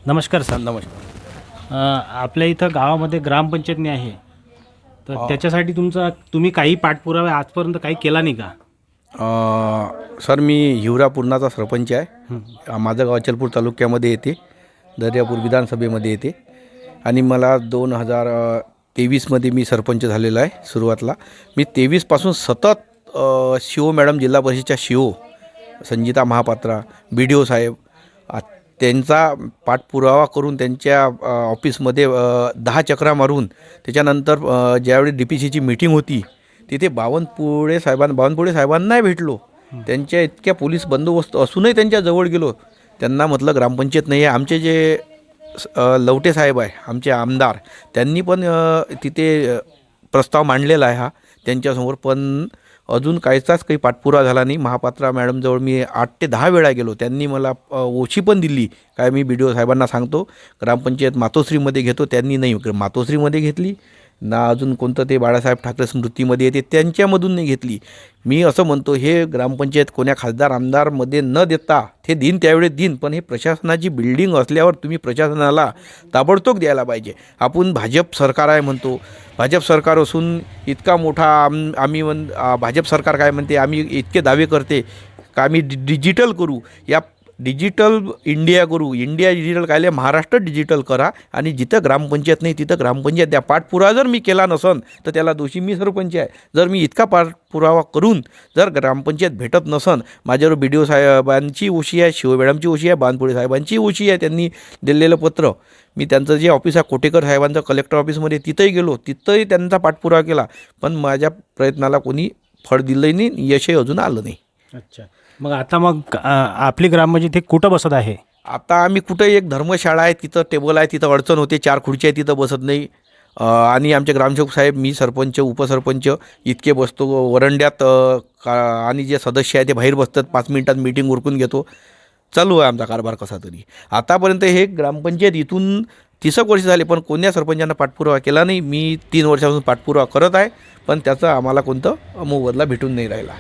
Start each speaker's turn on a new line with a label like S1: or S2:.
S1: नमस्कार सर.
S2: नमस्कार.
S1: आपल्या इथं गावामध्ये ग्रामपंचायतनी आहे, तर त्याच्यासाठी तुम्ही काही पाठपुरावा आजपर्यंत काही केला नाही का?
S2: सर, मी हिवरा पूर्णाचा सरपंच आहे. माझं गाव अचलपूर तालुक्यामध्ये येते, दर्यापूर विधानसभेमध्ये येते आणि मला 2023मध्ये मी सरपंच झालेला आहे. सुरुवातला मी 23पासून सतत शिओ मॅडम, जिल्हा परिषदच्या शिओ संजिता महापात्रा, BDO साहेब, त्यांचा पाठपुरावा करून त्यांच्या ऑफिसमध्ये 10 चक्रा मारून त्याच्यानंतर ज्यावेळी DPCची मीटिंग होती तिथे बावनकुळे साहेबांना नाही भेटलो. त्यांच्या इतक्या पोलीस बंदोबस्त असूनही त्यांच्या जवळ गेलो. त्यांना म्हटलं ग्रामपंचायत नाही आहे. आमचे जे लवटे साहेब आहे, आमचे आमदार, त्यांनी पण तिथे प्रस्ताव मांडलेला आहे हा त्यांच्यासमोर, पण अजून काही पाठपुरावा झाला नाही. महापात्रा मॅडमजवळ मी 8 ते 10 वेळा गेलो. त्यांनी मला ओशी पण दिली. काय मी BDO साहेबांना सांगतो ग्रामपंचायत मातोश्रीमध्ये घेतो, त्यांनी नाही मातोश्रीमध्ये घेतली ना, अजून कोणतं ते बाळासाहेब ठाकरे स्मृतीमध्ये येते त्यांच्यामधून नाही घेतली. मी असं म्हणतो, हे ग्रामपंचायत कोण्या खासदार आमदारमध्ये न देता ते दिन त्यावेळी दिन, पण हे प्रशासनाची बिल्डिंग असल्यावर तुम्ही प्रशासनाला ताबडतोब द्यायला पाहिजे. आपण भाजप सरकार आहे म्हणतो, भाजप सरकार असून इतका मोठा आम्ही भाजप सरकार काय म्हणते, आम्ही इतके दावे करते का आम्ही डिजिटल करू, या डिजिटल इंडिया करू. इंडिया डिजिटल कायले, महाराष्ट्र डिजिटल करा आणि जिथं ग्रामपंचायत नाही तिथं ग्रामपंचायत द्या. पाठपुरावा जर मी केला नसन तर त्याला दोषी मी सरपंच आहे. जर मी इतका पाठपुरावा करून जर ग्रामपंचायत भेटत नसन, माझ्यावर BDO साहेबांची ओशी आहे, शिव मॅडमची ओशी आहे, बावनकुळे साहेबांची ओशी आहे. त्यांनी दिलेलं पत्र, मी त्यांचं जे ऑफिस आहे कोटेकर साहेबांचं कलेक्टर ऑफिसमध्ये, तिथंही गेलो, तिथंही त्यांचा पाठपुरावा केला, पण माझ्या प्रयत्नाला कोणी फळ दिलं नाही, यशही अजून आलं नाही.
S1: अच्छा, मग आता आपली ग्रामपंचायत हे कुठं बसत आहे?
S2: आता आम्ही कुठं, एक धर्मशाळा आहे तिथं टेबल आहे, तिथं अडचण होते, 4 खुर्च्या आहे तिथं बसत नाही. आणि आमचे ग्रामसेवक साहेब, मी सरपंच उपसरपंच इतके बसतो वरंड्यात, आणि जे सदस्य आहे ते बाहेर बसतात. 5 मिनिटात मीटिंग उरकून घेतो. चालू आहे आमचा कारभार कसा तरी. आतापर्यंत हे ग्रामपंचायत इथून 30 वर्ष झाले, पण कोण्या सरपंचांना पाठपुरावा केला नाही. मी 3 वर्षापासून पाठपुरावा करत आहे, पण त्याचं आम्हाला कोणतं मोबदला भेटून नाही राहिला.